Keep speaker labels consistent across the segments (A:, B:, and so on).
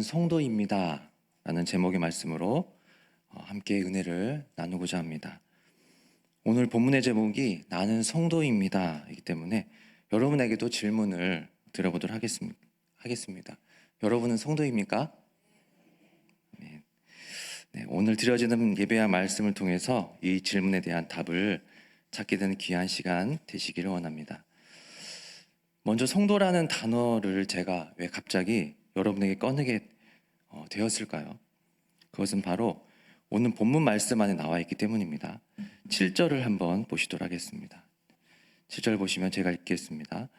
A: 성도입니다 라는 제목의 말씀으로 함께 은혜를 나누고자 합니다. 오늘 본문의 제목이 나는 성도입니다 이기 때문에 여러분에게도 질문을 드려보도록 하겠습니다. 여러분은 성도입니까? 네, 오늘 드려지는 예배와 말씀을 통해서 이 질문에 대한 답을 찾게 되는 귀한 시간 되시기를 원합니다. 먼저 성도라는 단어를 제가 왜 갑자기 여러분에게 꺼내게 되었을까요? 그것은 바로 오늘 본문 말씀 안에 나와 있기 때문입니다. 7절을 한번 보시도록 하겠습니다. 7절 보시면 제가 읽겠습니다.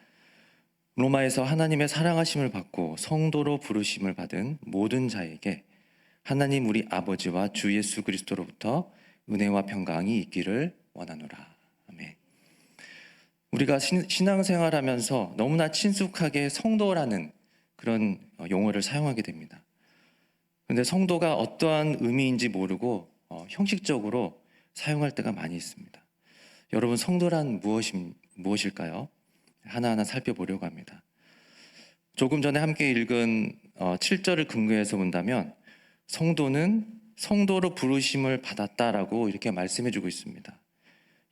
A: 로마에서 하나님의 사랑하심을 받고 성도로 부르심을 받은 모든 자에게 하나님 우리 아버지와 주 예수 그리스도로부터 은혜와 평강이 있기를 원하노라. 아멘. 우리가 신앙생활하면서 너무나 친숙하게 성도라는 그런 용어를 사용하게 됩니다. 그런데 성도가 어떠한 의미인지 모르고 형식적으로 사용할 때가 많이 있습니다. 여러분, 성도란 무엇일까요? 하나하나 살펴보려고 합니다. 조금 전에 함께 읽은 7절을 근거해서 본다면 성도는 성도로 부르심을 받았다라고 이렇게 말씀해주고 있습니다.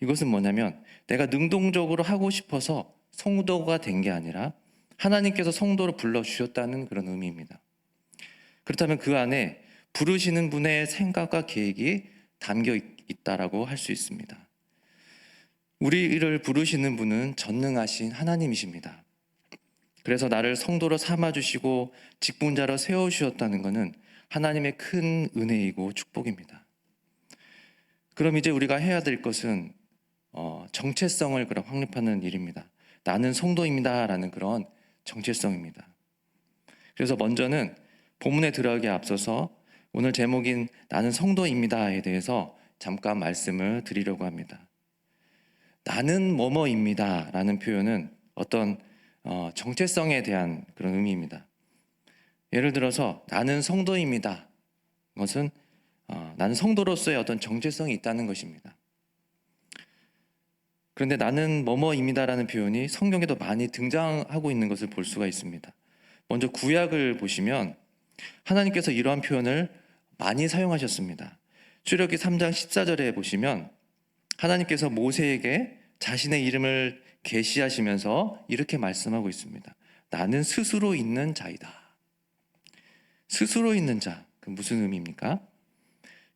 A: 이것은 뭐냐면 내가 능동적으로 하고 싶어서 성도가 된 게 아니라 하나님께서 성도로 불러주셨다는 그런 의미입니다. 그렇다면 그 안에 부르시는 분의 생각과 계획이 담겨 있다라고 할 수 있습니다. 우리를 부르시는 분은 전능하신 하나님이십니다. 그래서 나를 성도로 삼아주시고 직분자로 세워주셨다는 것은 하나님의 큰 은혜이고 축복입니다. 그럼 이제 우리가 해야 될 것은 정체성을 확립하는 일입니다. 나는 성도입니다 라는 그런 정체성입니다. 그래서 먼저는 본문에 들어가기에 앞서서 오늘 제목인 나는 성도입니다에 대해서 잠깐 말씀을 드리려고 합니다. 나는 뭐뭐입니다 라는 표현은 어떤 정체성에 대한 그런 의미입니다. 예를 들어서 나는 성도입니다. 그것은 나는 성도로서의 어떤 정체성이 있다는 것입니다. 그런데 나는 뭐뭐입니다라는 표현이 성경에도 많이 등장하고 있는 것을 볼 수가 있습니다. 먼저 구약을 보시면 하나님께서 이러한 표현을 많이 사용하셨습니다. 출애굽기 3장 14절에 보시면 하나님께서 모세에게 자신의 이름을 계시하시면서 이렇게 말씀하고 있습니다. 나는 스스로 있는 자이다. 스스로 있는 자, 그 무슨 의미입니까?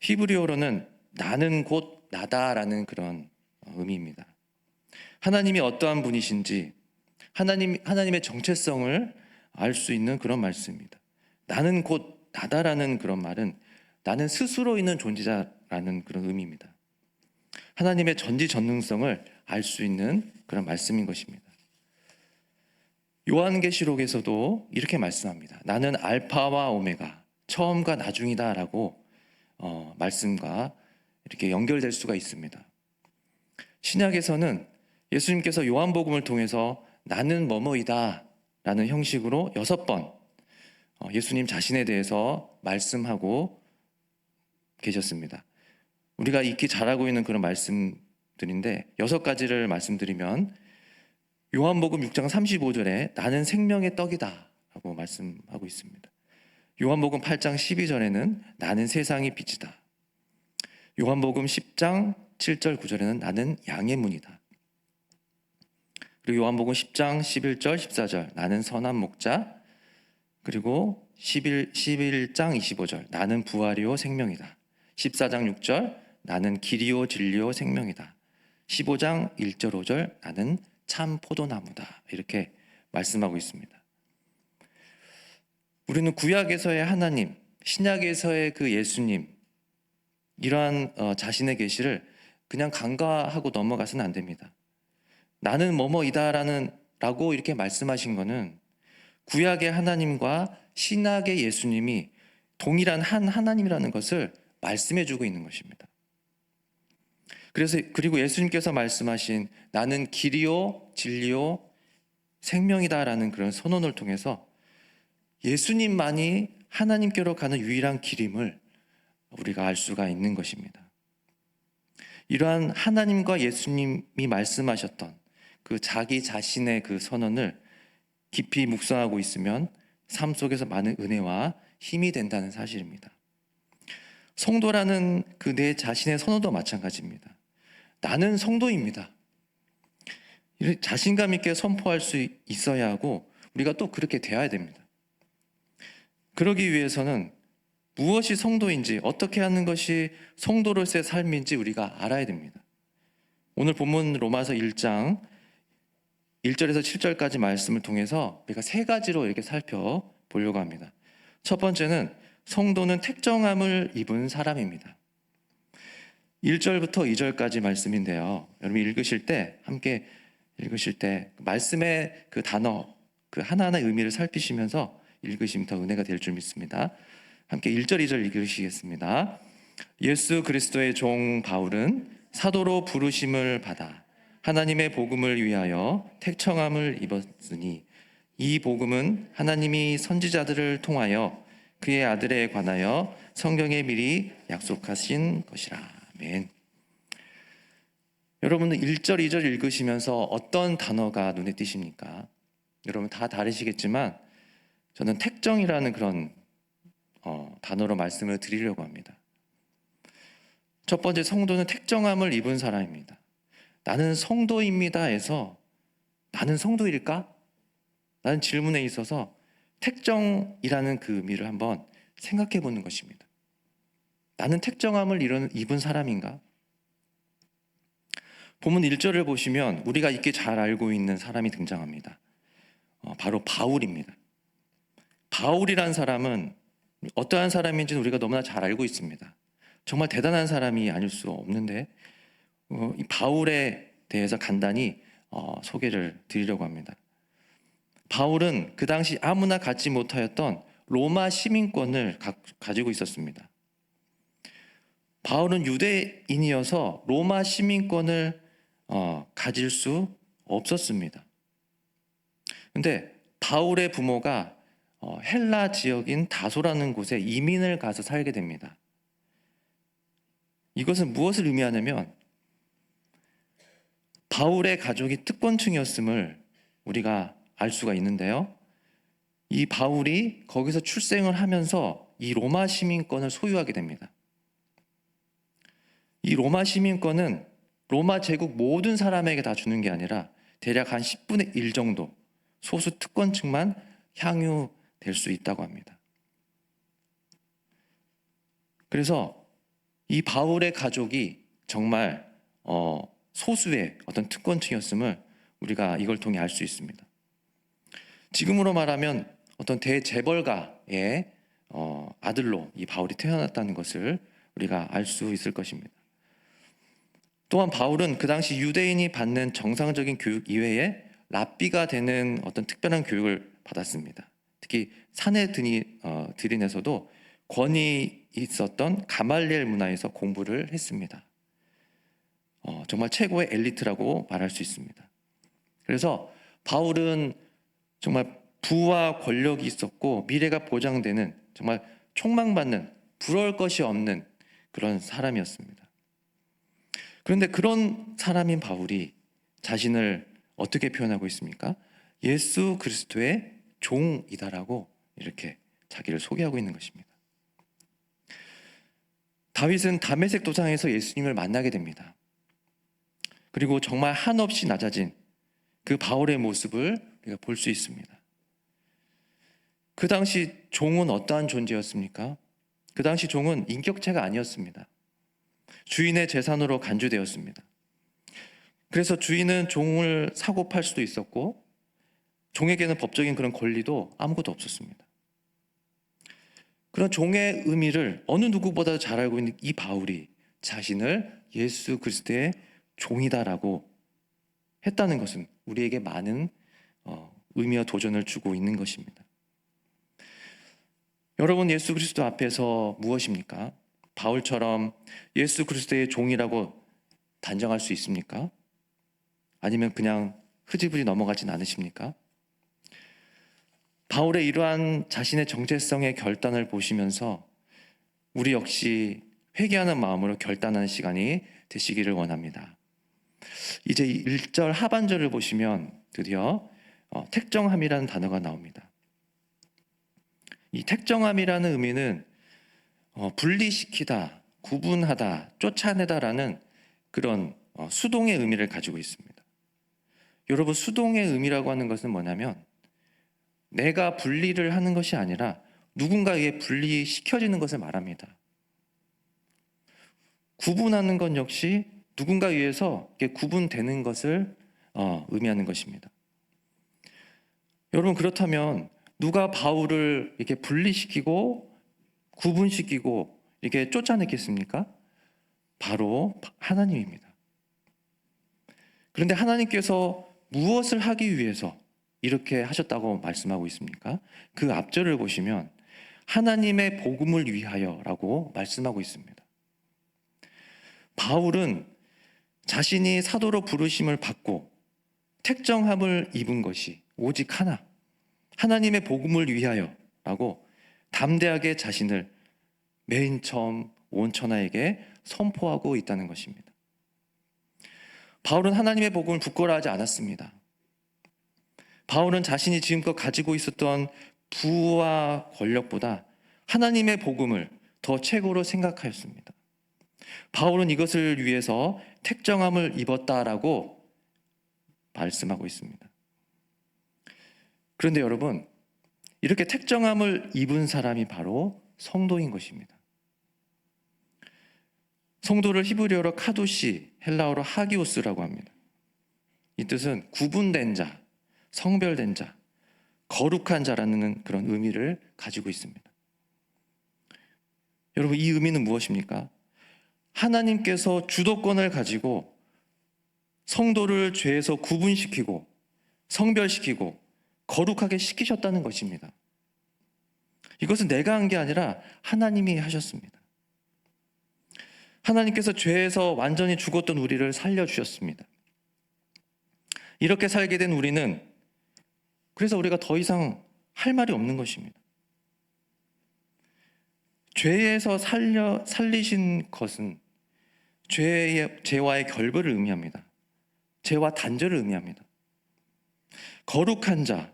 A: 히브리어로는 나는 곧 나다라는 그런 의미입니다. 하나님이 어떠한 분이신지 하나님의 정체성을 알 수 있는 그런 말씀입니다. 나는 곧 나다라는 그런 말은 나는 스스로 있는 존재자라는 그런 의미입니다. 하나님의 전지전능성을 알 수 있는 그런 말씀인 것입니다. 요한계시록에서도 이렇게 말씀합니다. 나는 알파와 오메가, 처음과 나중이다 라고 말씀과 이렇게 연결될 수가 있습니다. 신약에서는 예수님께서 요한복음을 통해서 나는 뭐뭐이다 라는 형식으로 6번 예수님 자신에 대해서 말씀하고 계셨습니다. 우리가 익히 잘하고 있는 그런 말씀들인데 6가지를 말씀드리면 요한복음 6장 35절에 나는 생명의 떡이다 라고 말씀하고 있습니다. 요한복음 8장 12절에는 나는 세상의 빛이다. 요한복음 10장 7절 9절에는 나는 양의 문이다. 그리고 요한복음 10장 11절 14절 나는 선한 목자, 그리고 11장 25절 나는 부활이요 생명이다. 14장 6절 나는 길이요 진리요 생명이다. 15장 1절 5절 나는 참 포도나무다. 이렇게 말씀하고 있습니다. 우리는 구약에서의 하나님, 신약에서의 그 예수님, 이러한 자신의 계시를 그냥 간과하고 넘어가서는 안 됩니다. 나는 뭐뭐이다라고 이렇게 말씀하신 것은 구약의 하나님과 신약의 예수님이 동일한 한 하나님이라는 것을 말씀해주고 있는 것입니다. 그리고 예수님께서 말씀하신 나는 길이요 진리요 생명이다라는 그런 선언을 통해서 예수님만이 하나님께로 가는 유일한 길임을 우리가 알 수가 있는 것입니다. 이러한 하나님과 예수님이 말씀하셨던 그 자기 자신의 그 선언을 깊이 묵상하고 있으면 삶 속에서 많은 은혜와 힘이 된다는 사실입니다. 성도라는 그 내 자신의 선호도 마찬가지입니다. 나는 성도입니다. 자신감 있게 선포할 수 있어야 하고 우리가 또 그렇게 돼야 됩니다. 그러기 위해서는 무엇이 성도인지, 어떻게 하는 것이 성도로서의 삶인지 우리가 알아야 됩니다. 오늘 본문 로마서 1장 1절에서 7절까지 말씀을 통해서 우리가 세 가지로 이렇게 살펴보려고 합니다. 첫 번째는 성도는 택정함을 입은 사람입니다. 1절부터 2절까지 말씀인데요. 여러분 함께 읽으실 때 말씀의 그 단어, 그 하나하나의 의미를 살피시면서 읽으시면 더 은혜가 될 줄 믿습니다. 함께 1절, 2절 읽으시겠습니다. 예수 그리스도의 종 바울은 사도로 부르심을 받아 하나님의 복음을 위하여 택청함을 입었으니 이 복음은 하나님이 선지자들을 통하여 그의 아들에 관하여 성경에 미리 약속하신 것이라. 아멘. 여러분은 1절, 2절 읽으시면서 어떤 단어가 눈에 띄십니까? 여러분 다 다르시겠지만 저는 택정이라는 그런 단어로 말씀을 드리려고 합니다. 첫 번째, 성도는 택정함을 입은 사람입니다. 나는 성도입니다 해서 나는 성도일까? 라는 질문에 있어서 택정이라는 그 의미를 한번 생각해 보는 것입니다. 나는 택정함을 입은 사람인가? 본문 1절을 보시면 우리가 익히 잘 알고 있는 사람이 등장합니다. 바로 바울입니다. 바울이란 사람은 어떠한 사람인지는 우리가 너무나 잘 알고 있습니다. 정말 대단한 사람이 아닐 수 없는데 이 바울에 대해서 간단히 소개를 드리려고 합니다. 바울은 그 당시 아무나 갖지 못하였던 로마 시민권을 가지고 있었습니다. 바울은 유대인이어서 로마 시민권을 가질 수 없었습니다. 근데 바울의 부모가 헬라 지역인 다소라는 곳에 이민을 가서 살게 됩니다. 이것은 무엇을 의미하냐면 바울의 가족이 특권층이었음을 우리가 알 수가 있는데요. 이 바울이 거기서 출생을 하면서 이 로마 시민권을 소유하게 됩니다. 이 로마 시민권은 로마 제국 모든 사람에게 다 주는 게 아니라 대략 한 10분의 1 정도 소수 특권층만 향유될 수 있다고 합니다. 그래서 이 바울의 가족이 정말 소수의 어떤 특권층이었음을 우리가 이걸 통해 알 수 있습니다. 지금으로 말하면 어떤 대재벌가의 아들로 이 바울이 태어났다는 것을 우리가 알 수 있을 것입니다. 또한 바울은 그 당시 유대인이 받는 정상적인 교육 이외에 랍비가 되는 어떤 특별한 교육을 받았습니다. 특히 사내들인에서도 권위 있었던 가말리엘 문화에서 공부를 했습니다. 정말 최고의 엘리트라고 말할 수 있습니다. 그래서 바울은 정말 부와 권력이 있었고 미래가 보장되는 정말 촉망받는 부러울 것이 없는 그런 사람이었습니다. 그런데 그런 사람인 바울이 자신을 어떻게 표현하고 있습니까? 예수 그리스도의 종이다라고 이렇게 자기를 소개하고 있는 것입니다. 다윗은 다메섹 도상에서 예수님을 만나게 됩니다. 그리고 정말 한없이 낮아진 그 바울의 모습을 우리가 볼 수 있습니다. 그 당시 종은 어떠한 존재였습니까? 그 당시 종은 인격체가 아니었습니다. 주인의 재산으로 간주되었습니다. 그래서 주인은 종을 사고 팔 수도 있었고 종에게는 법적인 그런 권리도 아무것도 없었습니다. 그런 종의 의미를 어느 누구보다 잘 알고 있는 이 바울이 자신을 예수 그리스도의 종이다라고 했다는 것은 우리에게 많은 의미와 도전을 주고 있는 것입니다. 여러분, 예수 그리스도 앞에서 무엇입니까? 바울처럼 예수 그리스도의 종이라고 단정할 수 있습니까? 아니면 그냥 흐지부지 넘어가진 않으십니까? 바울의 이러한 자신의 정체성의 결단을 보시면서 우리 역시 회개하는 마음으로 결단하는 시간이 되시기를 원합니다. 이제 1절 하반절을 보시면 드디어 택정함이라는 단어가 나옵니다. 이 택정함이라는 의미는 분리시키다, 구분하다, 쫓아내다라는 그런 수동의 의미를 가지고 있습니다. 여러분, 수동의 의미라고 하는 것은 뭐냐면 내가 분리를 하는 것이 아니라 누군가에게 분리시켜지는 것을 말합니다. 구분하는 건 역시 누군가에 의해서 구분되는 것을 의미하는 것입니다. 여러분, 그렇다면 누가 바울을 이렇게 분리시키고 구분시키고 이렇게 쫓아냈겠습니까? 바로 하나님입니다. 그런데 하나님께서 무엇을 하기 위해서 이렇게 하셨다고 말씀하고 있습니까? 그 앞절을 보시면 하나님의 복음을 위하여라고 말씀하고 있습니다. 바울은 자신이 사도로 부르심을 받고 택정함을 입은 것이 오직 하나, 하나님의 복음을 위하여라고 담대하게 자신을 맨 처음 온 천하에게 선포하고 있다는 것입니다. 바울은 하나님의 복음을 부끄러워하지 않았습니다. 바울은 자신이 지금껏 가지고 있었던 부와 권력보다 하나님의 복음을 더 최고로 생각하였습니다. 바울은 이것을 위해서 택정함을 입었다라고 말씀하고 있습니다. 그런데 여러분, 이렇게 택정함을 입은 사람이 바로 성도인 것입니다. 성도를 히브리어로 카도시, 헬라어로 하기오스라고 합니다. 이 뜻은 구분된 자, 성별된 자, 거룩한 자라는 그런 의미를 가지고 있습니다. 여러분, 이 의미는 무엇입니까? 하나님께서 주도권을 가지고 성도를 죄에서 구분시키고 성별시키고 거룩하게 시키셨다는 것입니다. 이것은 내가 한 게 아니라 하나님이 하셨습니다. 하나님께서 죄에서 완전히 죽었던 우리를 살려주셨습니다. 이렇게 살게 된 우리는 그래서 우리가 더 이상 할 말이 없는 것입니다. 죄에서 살리신 것은 죄와의 결별을 의미합니다. 죄와 단절을 의미합니다. 거룩한 자,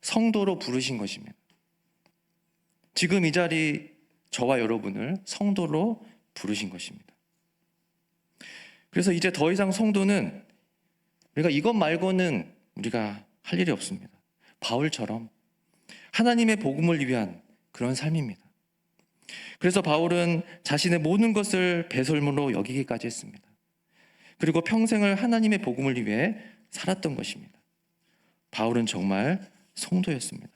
A: 성도로 부르신 것입니다. 지금 이 자리 저와 여러분을 성도로 부르신 것입니다. 그래서 이제 더 이상 성도는 우리가 이것 말고는 우리가 할 일이 없습니다. 바울처럼 하나님의 복음을 위한 그런 삶입니다. 그래서 바울은 자신의 모든 것을 배설물로 여기기까지 했습니다. 그리고 평생을 하나님의 복음을 위해 살았던 것입니다. 바울은 정말 성도였습니다.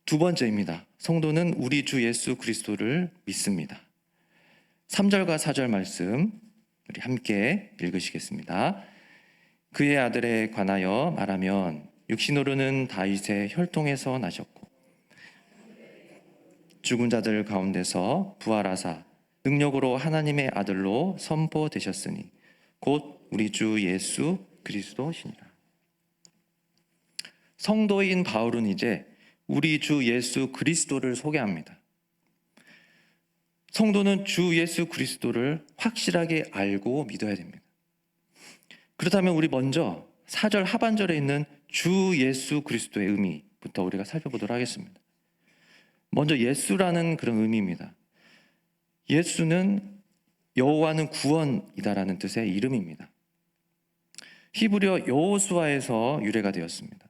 A: 두 번째입니다. 성도는 우리 주 예수 그리스도를 믿습니다. 3절과 4절 말씀 우리 함께 읽으시겠습니다. 그의 아들에 관하여 말하면 육신으로는 다윗의 혈통에서 나셨고 죽은 자들 가운데서 부활하사 능력으로 하나님의 아들로 선포되셨으니 곧 우리 주 예수 그리스도시니라. 성도인 바울은 이제 우리 주 예수 그리스도를 소개합니다. 성도는 주 예수 그리스도를 확실하게 알고 믿어야 됩니다. 그렇다면 우리 먼저 4절 하반절에 있는 주 예수 그리스도의 의미부터 우리가 살펴보도록 하겠습니다. 먼저 예수라는 그런 의미입니다. 예수는 여호와는 구원이다라는 뜻의 이름입니다. 히브리어 여호수아에서 유래가 되었습니다.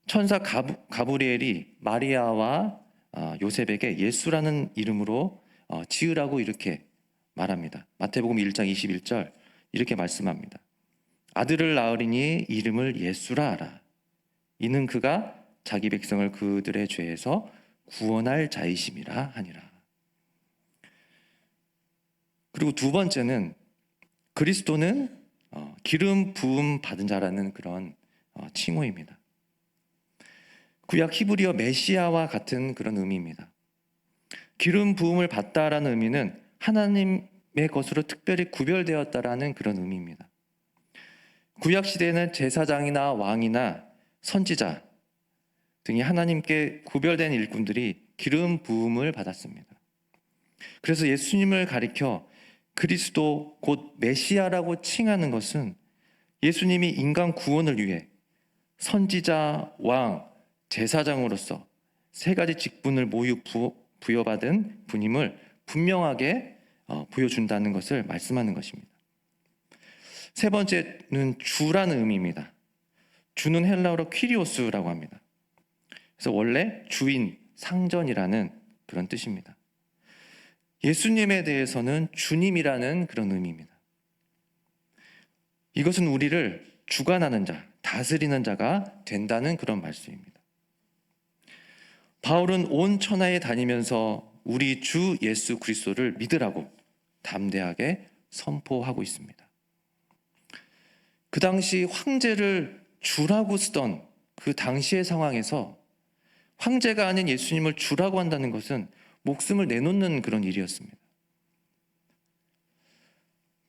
A: 천사 가브리엘이 마리아와 요셉에게 예수라는 이름으로 지으라고 이렇게 말합니다. 마태복음 1장 21절 이렇게 말씀합니다. 아들을 낳으리니 이름을 예수라 하라. 이는 그가 자기 백성을 그들의 죄에서 구원할 자이심이라 하니라. 그리고 두 번째는 그리스도는 기름 부음 받은 자라는 그런 칭호입니다. 구약 히브리어 메시아와 같은 그런 의미입니다. 기름 부음을 받다라는 의미는 하나님의 것으로 특별히 구별되었다라는 그런 의미입니다. 구약 시대에는 제사장이나 왕이나 선지자 등이 하나님께 구별된 일꾼들이 기름 부음을 받았습니다. 그래서 예수님을 가리켜 그리스도 곧 메시아라고 칭하는 것은 예수님이 인간 구원을 위해 선지자, 왕, 제사장으로서 세 가지 직분을 모두 부여받은 분임을 분명하게 보여준다는 것을 말씀하는 것입니다. 세 번째는 주라는 의미입니다. 주는 헬라어로 퀴리오스라고 합니다. 그래서 원래 주인, 상전이라는 그런 뜻입니다. 예수님에 대해서는 주님이라는 그런 의미입니다. 이것은 우리를 주관하는 자, 다스리는 자가 된다는 그런 말씀입니다. 바울은 온 천하에 다니면서 우리 주 예수 그리스도를 믿으라고 담대하게 선포하고 있습니다. 그 당시 황제를 주라고 쓰던 그 당시의 상황에서 황제가 아닌 예수님을 주라고 한다는 것은 목숨을 내놓는 그런 일이었습니다.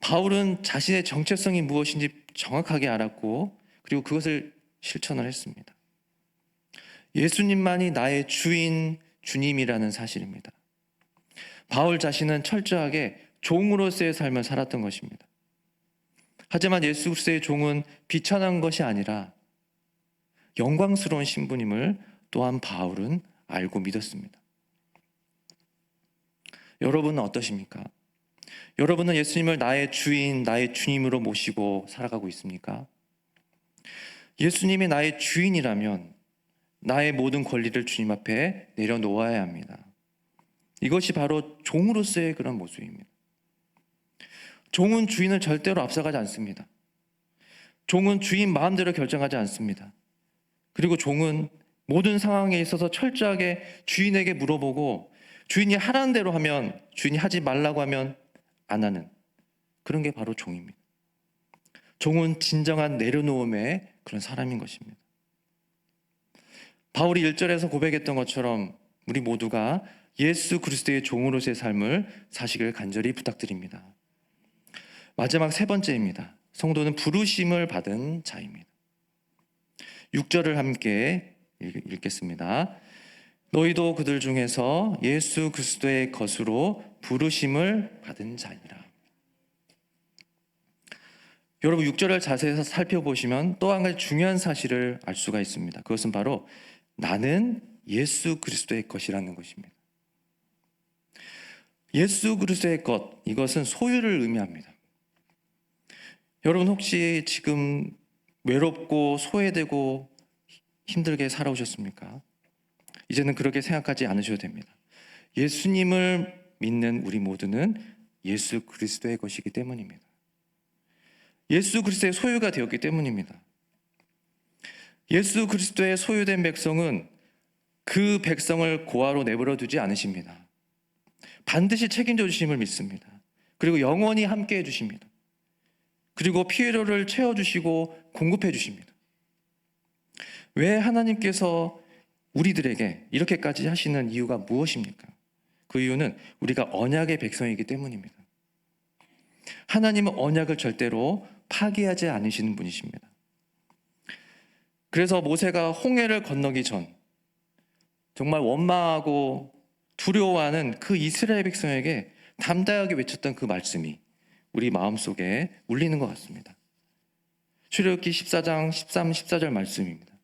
A: 바울은 자신의 정체성이 무엇인지 정확하게 알았고 그리고 그것을 실천을 했습니다. 예수님만이 나의 주인, 주님이라는 사실입니다. 바울 자신은 철저하게 종으로서의 삶을 살았던 것입니다. 하지만 예수 그리스도의 종은 비천한 것이 아니라 영광스러운 신분임을 또한 바울은 알고 믿었습니다. 여러분은 어떠십니까? 여러분은 예수님을 나의 주인, 나의 주님으로 모시고 살아가고 있습니까? 예수님이 나의 주인이라면 나의 모든 권리를 주님 앞에 내려놓아야 합니다. 이것이 바로 종으로서의 그런 모습입니다. 종은 주인을 절대로 앞서가지 않습니다. 종은 주인 마음대로 결정하지 않습니다. 그리고 종은 모든 상황에 있어서 철저하게 주인에게 물어보고 주인이 하라는 대로 하면, 주인이 하지 말라고 하면 안 하는 그런 게 바로 종입니다. 종은 진정한 내려놓음의 그런 사람인 것입니다. 바울이 1절에서 고백했던 것처럼 우리 모두가 예수 그리스도의 종으로서의 삶을 사시길 간절히 부탁드립니다. 마지막 세 번째입니다. 성도는 부르심을 받은 자입니다. 6절을 함께 읽겠습니다. 너희도 그들 중에서 예수 그리스도의 것으로 부르심을 받은 자니라. 여러분 6절을 자세히 살펴보시면 또 한 가지 중요한 사실을 알 수가 있습니다. 그것은 바로 나는 예수 그리스도의 것이라는 것입니다. 예수 그리스도의 것, 이것은 소유를 의미합니다. 여러분 혹시 지금 외롭고 소외되고 힘들게 살아오셨습니까? 이제는 그렇게 생각하지 않으셔도 됩니다. 예수님을 믿는 우리 모두는 예수 그리스도의 것이기 때문입니다. 예수 그리스도의 소유가 되었기 때문입니다. 예수 그리스도의 소유된 백성은 그 백성을 고아로 내버려 두지 않으십니다. 반드시 책임져 주심을 믿습니다. 그리고 영원히 함께 해주십니다. 그리고 필요를 채워주시고 공급해 주십니다. 왜 하나님께서 우리들에게 이렇게까지 하시는 이유가 무엇입니까? 그 이유는 우리가 언약의 백성이기 때문입니다. 하나님은 언약을 절대로 파기하지 않으시는 분이십니다. 그래서 모세가 홍해를 건너기 전 정말 원망하고 두려워하는 그 이스라엘 백성에게 담대하게 외쳤던 그 말씀이 우리 마음속에 울리는 것 같습니다. 출애굽기 14장 13, 14절 말씀입니다.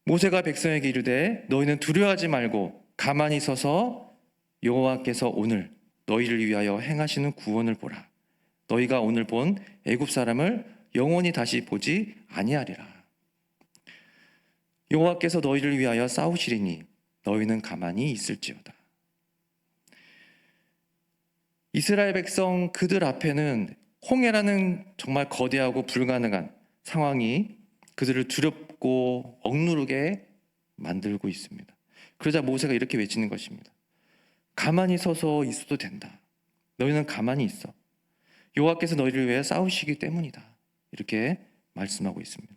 A: 모세가 백성에게 이르되 너희는 두려워하지 말고 가만히 서서 여호와께서 오늘 너희를 위하여 행하시는 구원을 보라. 너희가 오늘 본 애굽 사람을 영원히 다시 보지 아니하리라. 여호와께서 너희를 위하여 싸우시리니 너희는 가만히 있을지어다. 이스라엘 백성 그들 앞에는 홍해라는 정말 거대하고 불가능한 상황이 그들을 두렵고 억누르게 만들고 있습니다. 그러자 모세가 이렇게 외치는 것입니다. 가만히 서서 있어도 된다. 너희는 가만히 있어. 여호와께서 너희를 위해 싸우시기 때문이다. 이렇게 말씀하고 있습니다.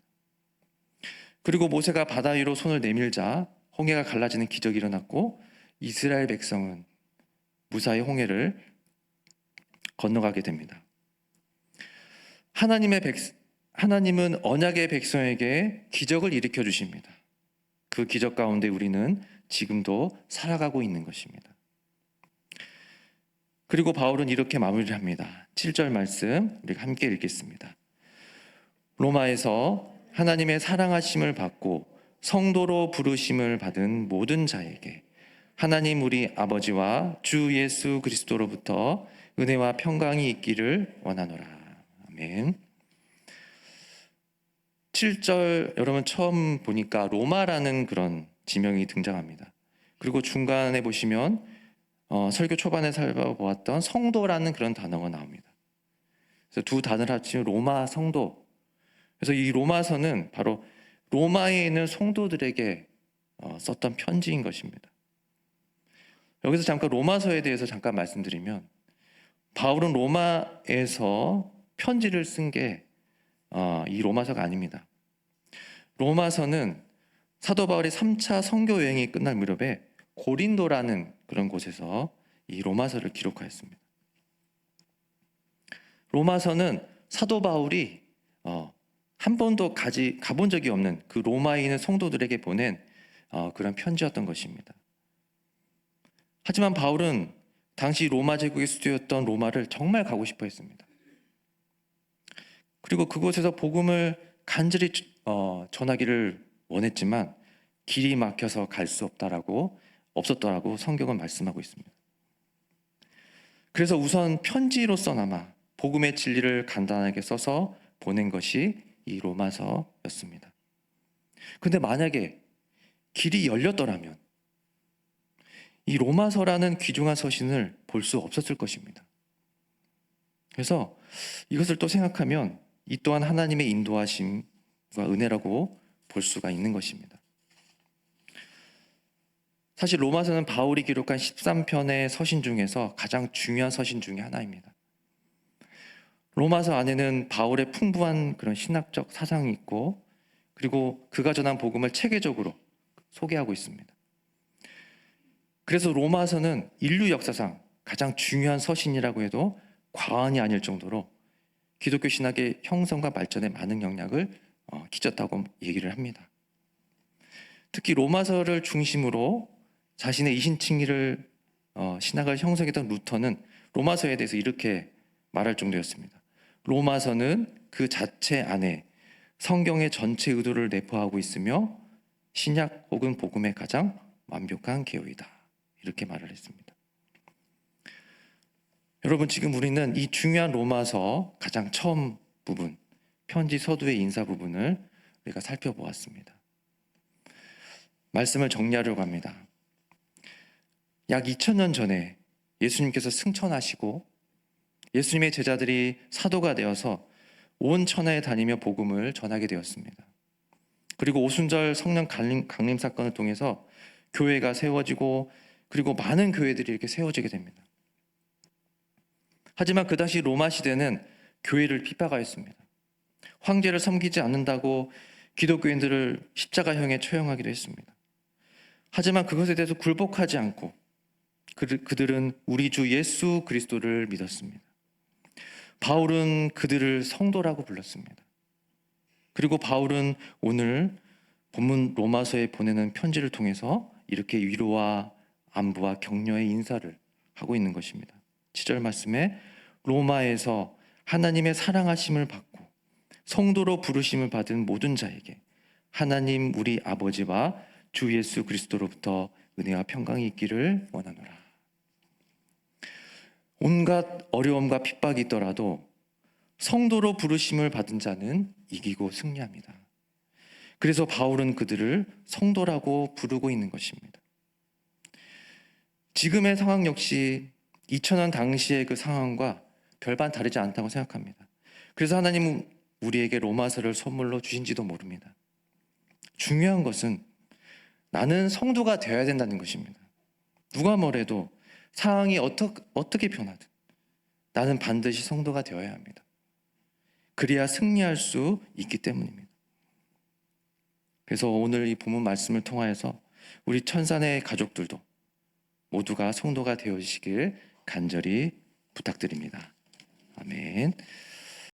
A: 그리고 모세가 바다 위로 손을 내밀자 홍해가 갈라지는 기적이 일어났고 이스라엘 백성은 무사히 홍해를 건너가게 됩니다. 하나님은 언약의 백성에게 기적을 일으켜 주십니다. 그 기적 가운데 우리는 지금도 살아가고 있는 것입니다. 그리고 바울은 이렇게 마무리를 합니다. 7절 말씀 우리 함께 읽겠습니다. 로마에서 하나님의 사랑하심을 받고 성도로 부르심을 받은 모든 자에게 하나님 우리 아버지와 주 예수 그리스도로부터 은혜와 평강이 있기를 원하노라. 아멘. 7절 여러분 처음 보니까 로마라는 그런 지명이 등장합니다. 그리고 중간에 보시면 설교 초반에 살펴보았던 성도라는 그런 단어가 나옵니다. 그래서 두 단어를 합치면 로마 성도. 그래서 이 로마서는 바로 로마에 있는 성도들에게 썼던 편지인 것입니다. 여기서 잠깐 로마서에 대해서 잠깐 말씀드리면, 바울은 로마에서 편지를 쓴 게 이 로마서가 아닙니다. 로마서는 사도 바울의 3차 선교 여행이 끝날 무렵에 고린도라는 그런 곳에서 이 로마서를 기록하였습니다. 로마서는 사도 바울이 한 번도 가본 적이 없는 그 로마에 있는 성도들에게 보낸 그런 편지였던 것입니다. 하지만 바울은 당시 로마 제국의 수도였던 로마를 정말 가고 싶어 했습니다. 그리고 그곳에서 복음을 간절히 전하기를 원했지만 길이 막혀서 갈 수 없었더라고 성경은 말씀하고 있습니다. 그래서 우선 편지로서나마 복음의 진리를 간단하게 써서 보낸 것이 이 로마서였습니다. 근데 만약에 길이 열렸더라면 이 로마서라는 귀중한 서신을 볼 수 없었을 것입니다. 그래서 이것을 또 생각하면 이 또한 하나님의 인도하심과 은혜라고 볼 수가 있는 것입니다. 사실 로마서는 바울이 기록한 13편의 서신 중에서 가장 중요한 서신 중에 하나입니다. 로마서 안에는 바울의 풍부한 그런 신학적 사상이 있고, 그리고 그가 전한 복음을 체계적으로 소개하고 있습니다. 그래서 로마서는 인류 역사상 가장 중요한 서신이라고 해도 과언이 아닐 정도로 기독교 신학의 형성과 발전에 많은 영향을 끼쳤다고 얘기를 합니다. 특히 로마서를 중심으로 자신의 이신칭의를 신학을 형성했던 루터는 로마서에 대해서 이렇게 말할 정도였습니다. 로마서는 그 자체 안에 성경의 전체 의도를 내포하고 있으며 신약 혹은 복음의 가장 완벽한 개요이다, 이렇게 말을 했습니다. 여러분, 지금 우리는 이 중요한 로마서 가장 처음 부분, 편지 서두의 인사 부분을 우리가 살펴보았습니다. 말씀을 정리하려고 합니다. 약 2000년 전에 예수님께서 승천하시고 예수님의 제자들이 사도가 되어서 온 천하에 다니며 복음을 전하게 되었습니다. 그리고 오순절 성령 강림 사건을 통해서 교회가 세워지고, 그리고 많은 교회들이 이렇게 세워지게 됩니다. 하지만 그 당시 로마 시대는 교회를 핍박하였습니다. 황제를 섬기지 않는다고 기독교인들을 십자가형에 처형하기도 했습니다. 하지만 그것에 대해서 굴복하지 않고 그들은 우리 주 예수 그리스도를 믿었습니다. 바울은 그들을 성도라고 불렀습니다. 그리고 바울은 오늘 본문 로마서에 보내는 편지를 통해서 이렇게 위로와 안부와 격려의 인사를 하고 있는 것입니다. 7절 말씀에 로마에서 하나님의 사랑하심을 받고 성도로 부르심을 받은 모든 자에게 하나님 우리 아버지와 주 예수 그리스도로부터 은혜와 평강이 있기를 원하노라. 온갖 어려움과 핍박이 있더라도 성도로 부르심을 받은 자는 이기고 승리합니다. 그래서 바울은 그들을 성도라고 부르고 있는 것입니다. 지금의 상황 역시 2000년 당시의 그 상황과 별반 다르지 않다고 생각합니다. 그래서 하나님은 우리에게 로마서를 선물로 주신지도 모릅니다. 중요한 것은 나는 성도가 되어야 된다는 것입니다. 누가 뭐래도 상황이 어떻게 변하든 나는 반드시 성도가 되어야 합니다. 그래야 승리할 수 있기 때문입니다. 그래서 오늘 이 본문 말씀을 통하여서 우리 천산의 가족들도 모두가 성도가 되어주시길 간절히 부탁드립니다. 아멘.